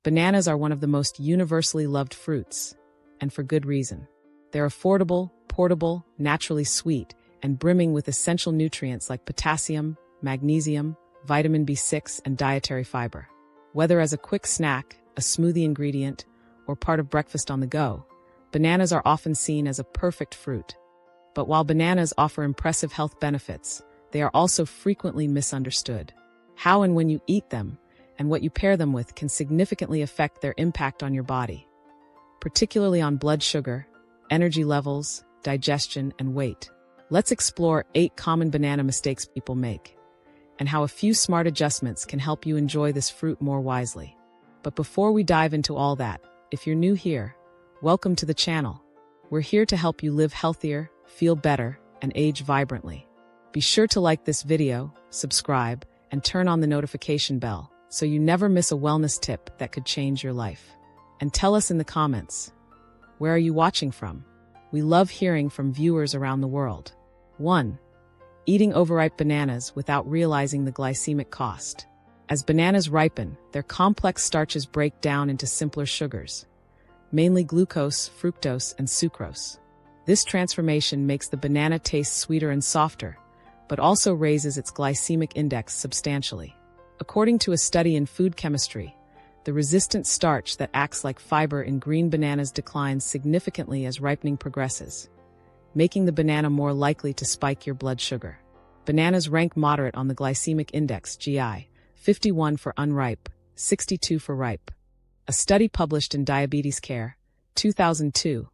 Bananas are one of the most universally loved fruits, and for good reason. They're affordable, portable, naturally sweet, and brimming with essential nutrients like potassium, magnesium, vitamin B6, and dietary fiber. Whether as a quick snack, a smoothie ingredient, or part of breakfast on the go, bananas are often seen as a perfect fruit. But while bananas offer impressive health benefits, they are also frequently misunderstood. How and when you eat them, and what you pair them with can significantly affect their impact on your body, particularly on blood sugar, energy levels, digestion, and weight. Let's explore 8 common banana mistakes people make, and how a few smart adjustments can help you enjoy this fruit more wisely. But before we dive into all that, if you're new here, welcome to the channel. We're here to help you live healthier, feel better, and age vibrantly. Be sure to like this video, subscribe, and turn on the notification bell so you never miss a wellness tip that could change your life. And tell us in the comments, where are you watching from? We love hearing from viewers around the world. 1. Eating overripe bananas without realizing the glycemic cost. As bananas ripen, their complex starches break down into simpler sugars, mainly glucose, fructose, and sucrose. This transformation makes the banana taste sweeter and softer, but also raises its glycemic index substantially. According to a study in food chemistry, the resistant starch that acts like fiber in green bananas declines significantly as ripening progresses, making the banana more likely to spike your blood sugar. Bananas rank moderate on the glycemic index (GI), 51 for unripe, 62 for ripe. A study published in Diabetes Care, 2002,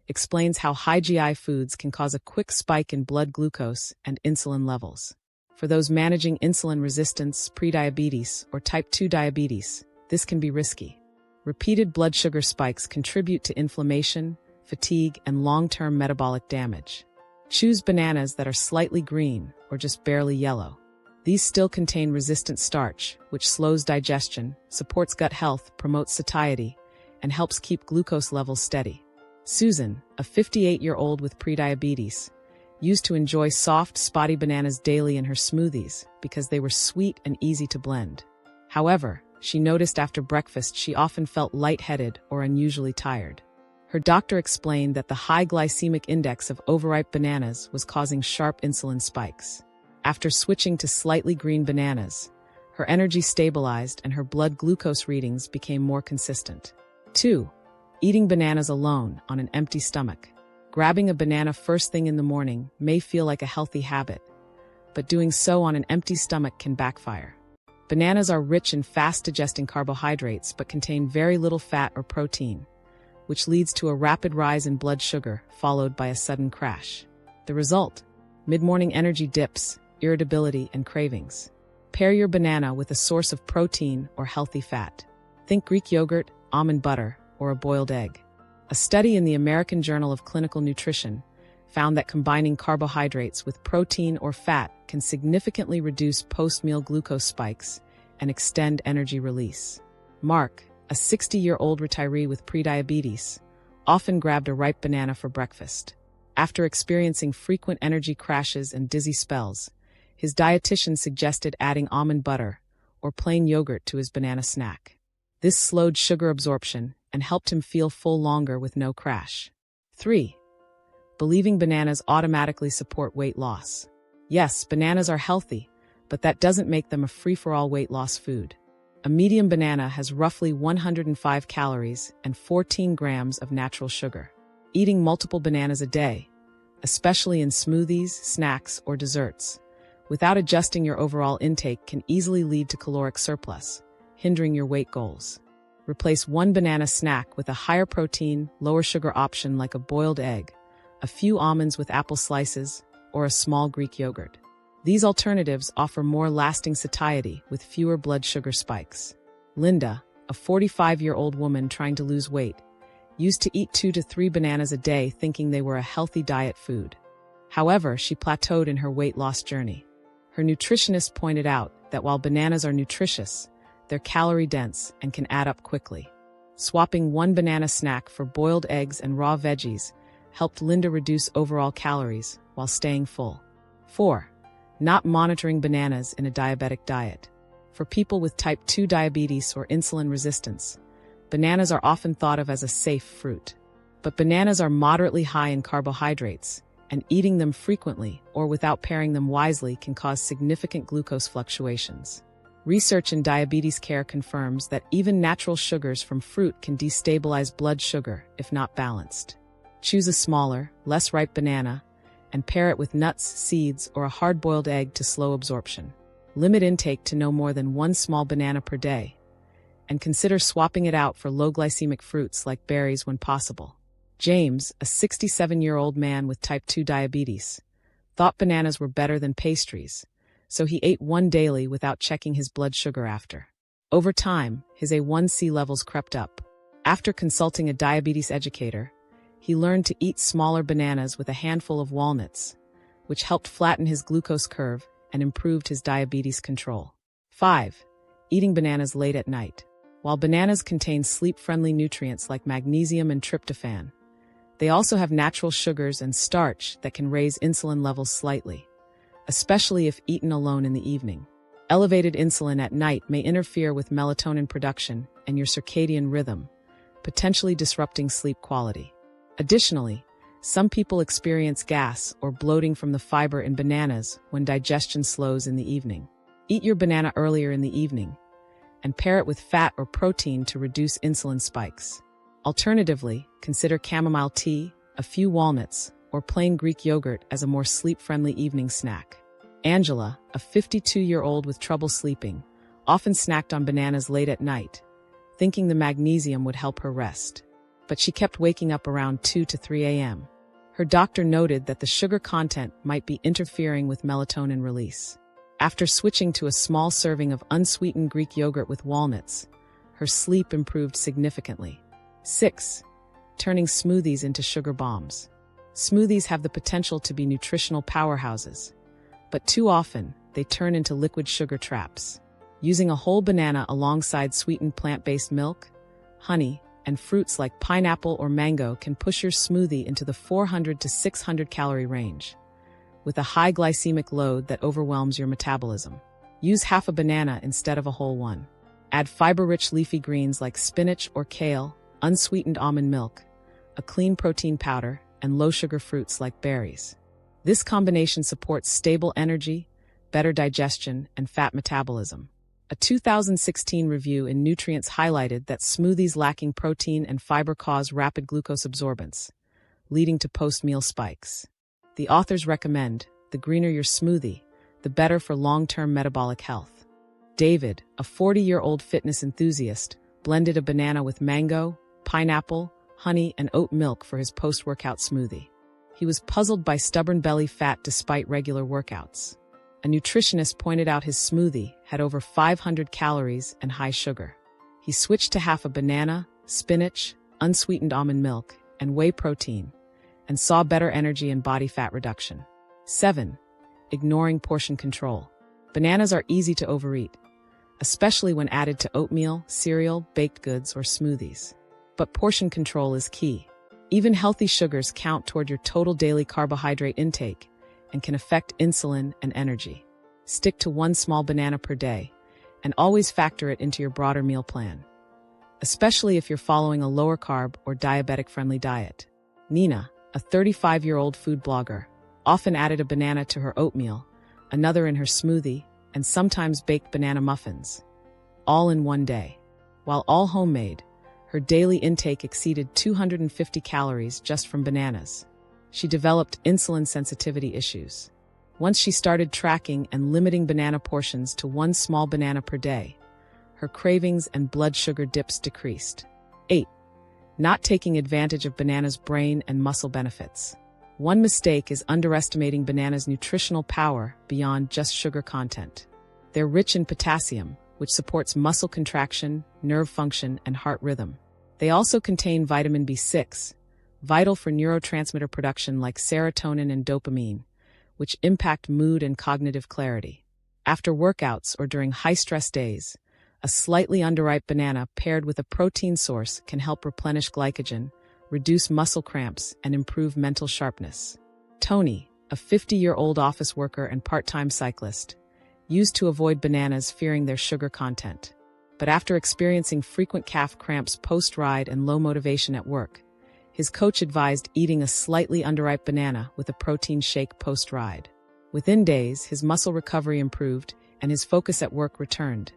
explains how high GI foods can cause a quick spike in blood glucose and insulin levels. For those managing insulin resistance, prediabetes, or type 2 diabetes, this can be risky. Repeated blood sugar spikes contribute to inflammation, fatigue, and long-term metabolic damage. Choose bananas that are slightly green or just barely yellow. These still contain resistant starch, which slows digestion, supports gut health, promotes satiety, and helps keep glucose levels steady. Susan, a 58-year-old with prediabetes, used to enjoy soft, spotty bananas daily in her smoothies because they were sweet and easy to blend. However, she noticed after breakfast she often felt lightheaded or unusually tired. Her doctor explained that the high glycemic index of overripe bananas was causing sharp insulin spikes. After switching to slightly green bananas, her energy stabilized and her blood glucose readings became more consistent. 2. Eating bananas alone on an empty stomach. Grabbing a banana first thing in the morning may feel like a healthy habit, but doing so on an empty stomach can backfire. Bananas are rich in fast-digesting carbohydrates but contain very little fat or protein, which leads to a rapid rise in blood sugar followed by a sudden crash. The result? Mid-morning energy dips, irritability, and cravings. Pair your banana with a source of protein or healthy fat. Think Greek yogurt, almond butter, or a boiled egg. A study in the American Journal of Clinical Nutrition found that combining carbohydrates with protein or fat can significantly reduce post-meal glucose spikes and extend energy release. Mark, a 60-year-old retiree with prediabetes, often grabbed a ripe banana for breakfast. After experiencing frequent energy crashes and dizzy spells, his dietitian suggested adding almond butter or plain yogurt to his banana snack. This slowed sugar absorption and helped him feel full longer with no crash. 3. Believing bananas automatically support weight loss. Yes, bananas are healthy, but that doesn't make them a free-for-all weight loss food. A medium banana has roughly 105 calories and 14 grams of natural sugar. Eating multiple bananas a day, especially in smoothies, snacks, or desserts, without adjusting your overall intake can easily lead to caloric surplus, hindering your weight goals. Replace one banana snack with a higher protein, lower sugar option like a boiled egg, a few almonds with apple slices, or a small Greek yogurt. These alternatives offer more lasting satiety with fewer blood sugar spikes. Linda, a 45-year-old woman trying to lose weight, used to eat 2 to 3 bananas a day thinking they were a healthy diet food. However, she plateaued in her weight loss journey. Her nutritionist pointed out that while bananas are nutritious, they're calorie-dense and can add up quickly. Swapping one banana snack for boiled eggs and raw veggies helped Linda reduce overall calories while staying full. 4. Not monitoring bananas in a diabetic diet. For people with type 2 diabetes or insulin resistance, Bananas are often thought of as a safe fruit. But bananas are moderately high in carbohydrates, and eating them frequently or without pairing them wisely can cause significant glucose fluctuations. Research in diabetes care confirms that even natural sugars from fruit can destabilize blood sugar if not balanced. Choose a smaller, less ripe banana and pair it with nuts, seeds, or a hard-boiled egg to slow absorption. Limit intake to no more than 1 small banana per day, and consider swapping it out for low-glycemic fruits like berries when possible. James, a 67-year-old man with type 2 diabetes, thought bananas were better than pastries, so he ate one daily without checking his blood sugar after. Over time, his A1C levels crept up. After consulting a diabetes educator, he learned to eat smaller bananas with a handful of walnuts, which helped flatten his glucose curve and improved his diabetes control. 5. Eating bananas late at night. While bananas contain sleep-friendly nutrients like magnesium and tryptophan, they also have natural sugars and starch that can raise insulin levels slightly, especially if eaten alone in the evening. Elevated insulin at night may interfere with melatonin production and your circadian rhythm, potentially disrupting sleep quality. Additionally, some people experience gas or bloating from the fiber in bananas when digestion slows in the evening. Eat your banana earlier in the evening, and pair it with fat or protein to reduce insulin spikes. Alternatively, consider chamomile tea, a few walnuts, or plain Greek yogurt as a more sleep-friendly evening snack. Angela, a 52-year-old with trouble sleeping, often snacked on bananas late at night, thinking the magnesium would help her rest. But she kept waking up around 2 to 3 a.m. Her doctor noted that the sugar content might be interfering with melatonin release. After switching to a small serving of unsweetened Greek yogurt with walnuts, her sleep improved significantly. 6. Turning smoothies into sugar bombs. Smoothies have the potential to be nutritional powerhouses, but too often they turn into liquid sugar traps. Using a whole banana alongside sweetened plant-based milk, honey, and fruits like pineapple or mango can push your smoothie into the 400 to 600 calorie range, with a high glycemic load that overwhelms your metabolism. Use half a banana instead of a whole one. Add fiber-rich leafy greens like spinach or kale, unsweetened almond milk, a clean protein powder, and low-sugar fruits like berries. This combination supports stable energy, better digestion, and fat metabolism. A 2016 review in Nutrients highlighted that smoothies lacking protein and fiber cause rapid glucose absorbance, leading to post-meal spikes. The authors recommend, the greener your smoothie, the better for long-term metabolic health. David, a 40-year-old fitness enthusiast, blended a banana with mango, pineapple, honey, and oat milk for his post-workout smoothie. He was puzzled by stubborn belly fat despite regular workouts. A nutritionist pointed out his smoothie had over 500 calories and high sugar. He switched to half a banana, spinach, unsweetened almond milk, and whey protein, and saw better energy and body fat reduction. 7. Ignoring portion control. Bananas are easy to overeat, especially when added to oatmeal, cereal, baked goods, or smoothies. But portion control is key. Even healthy sugars count toward your total daily carbohydrate intake and can affect insulin and energy. Stick to 1 small banana per day, and always factor it into your broader meal plan, especially if you're following a lower carb or diabetic-friendly diet. Nina, a 35-year-old food blogger, often added a banana to her oatmeal, another in her smoothie, and sometimes baked banana muffins, all in one day. While all homemade, her daily intake exceeded 250 calories just from bananas. She developed insulin sensitivity issues. Once she started tracking and limiting banana portions to 1 small banana per day, her cravings and blood sugar dips decreased. 8. Not taking advantage of bananas' brain and muscle benefits. One mistake is underestimating bananas' nutritional power beyond just sugar content. They're rich in potassium, which supports muscle contraction, nerve function, and heart rhythm. They also contain vitamin B6, vital for neurotransmitter production like serotonin and dopamine, which impact mood and cognitive clarity. After workouts or during high-stress days, a slightly underripe banana paired with a protein source can help replenish glycogen, reduce muscle cramps, and improve mental sharpness. Tony, a 50-year-old office worker and part-time cyclist, used to avoid bananas fearing their sugar content. But after experiencing frequent calf cramps post-ride and low motivation at work, his coach advised eating a slightly underripe banana with a protein shake post-ride. Within days, his muscle recovery improved and his focus at work returned,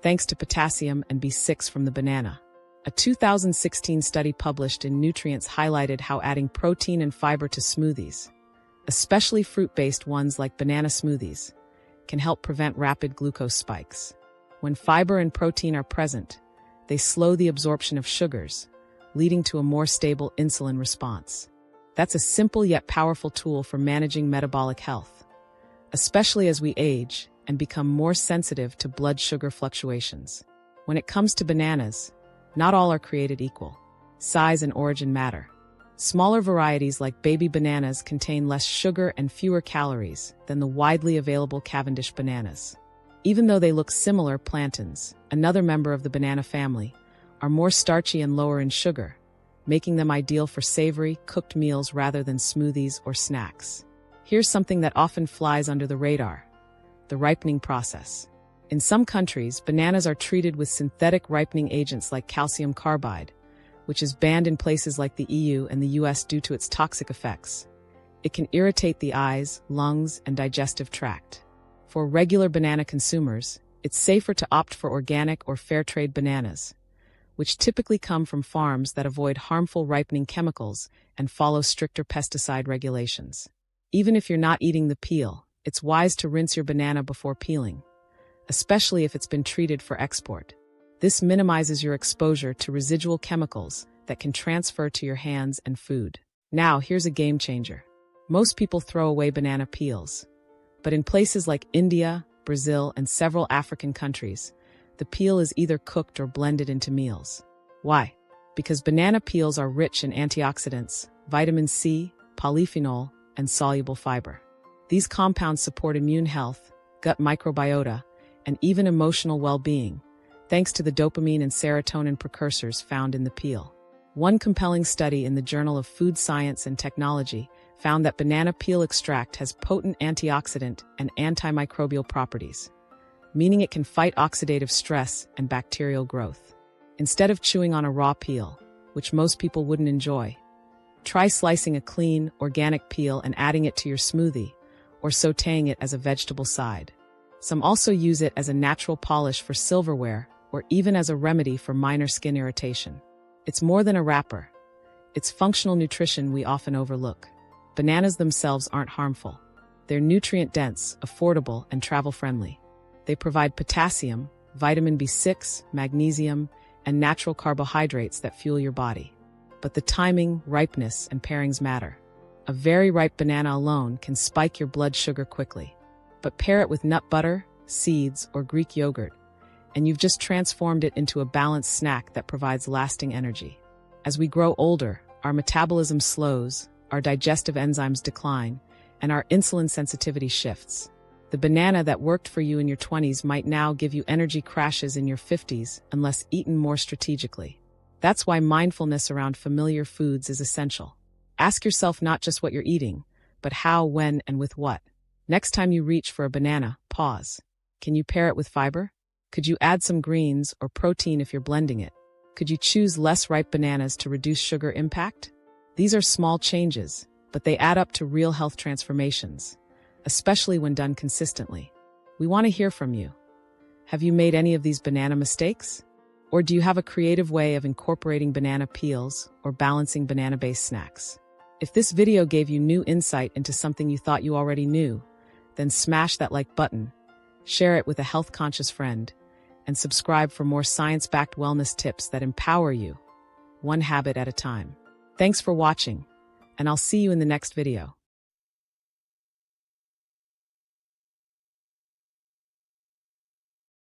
thanks to potassium and B6 from the banana. A 2016 study published in Nutrients highlighted how adding protein and fiber to smoothies, especially fruit-based ones like banana smoothies, can help prevent rapid glucose spikes. When fiber and protein are present, they slow the absorption of sugars, leading to a more stable insulin response. That's a simple yet powerful tool for managing metabolic health, especially as we age and become more sensitive to blood sugar fluctuations. When it comes to bananas, not all are created equal. Size and origin matter. Smaller varieties like baby bananas contain less sugar and fewer calories than the widely available Cavendish bananas. Even though they look similar, plantains, another member of the banana family, are more starchy and lower in sugar, making them ideal for savory, cooked meals rather than smoothies or snacks. Here's something that often flies under the radar: the ripening process. In some countries, bananas are treated with synthetic ripening agents like calcium carbide, which is banned in places like the EU and the US due to its toxic effects. It can irritate the eyes, lungs, and digestive tract. For regular banana consumers, it's safer to opt for organic or fair trade bananas, which typically come from farms that avoid harmful ripening chemicals and follow stricter pesticide regulations. Even if you're not eating the peel, it's wise to rinse your banana before peeling, especially if it's been treated for export. This minimizes your exposure to residual chemicals that can transfer to your hands and food. Now, here's a game changer. Most people throw away banana peels, but in places like India, Brazil, and several African countries, the peel is either cooked or blended into meals. Why? Because banana peels are rich in antioxidants, vitamin C, polyphenol, and soluble fiber. These compounds support immune health, gut microbiota, and even emotional well-being, thanks to the dopamine and serotonin precursors found in the peel. One compelling study in the Journal of Food Science and Technology found that banana peel extract has potent antioxidant and antimicrobial properties, meaning it can fight oxidative stress and bacterial growth. Instead of chewing on a raw peel, which most people wouldn't enjoy, try slicing a clean, organic peel and adding it to your smoothie, or sautéing it as a vegetable side. Some also use it as a natural polish for silverware or even as a remedy for minor skin irritation. It's more than a wrapper. It's functional nutrition we often overlook. Bananas themselves aren't harmful. They're nutrient-dense, affordable, and travel-friendly. They provide potassium, vitamin B6, magnesium, and natural carbohydrates that fuel your body. But the timing, ripeness, and pairings matter. A very ripe banana alone can spike your blood sugar quickly. But pair it with nut butter, seeds, or Greek yogurt, and you've just transformed it into a balanced snack that provides lasting energy. As we grow older, our metabolism slows, our digestive enzymes decline, and our insulin sensitivity shifts. The banana that worked for you in your 20s might now give you energy crashes in your 50s unless eaten more strategically. That's why mindfulness around familiar foods is essential. Ask yourself not just what you're eating, but how, when, and with what. Next time you reach for a banana, pause. Can you pair it with fiber? Could you add some greens or protein if you're blending it? Could you choose less ripe bananas to reduce sugar impact? These are small changes, but they add up to real health transformations, especially when done consistently. We want to hear from you. Have you made any of these banana mistakes? Or do you have a creative way of incorporating banana peels or balancing banana-based snacks? If this video gave you new insight into something you thought you already knew, then smash that like button, share it with a health-conscious friend, and subscribe for more science-backed wellness tips that empower you, one habit at a time. Thanks for watching, and I'll see you in the next video.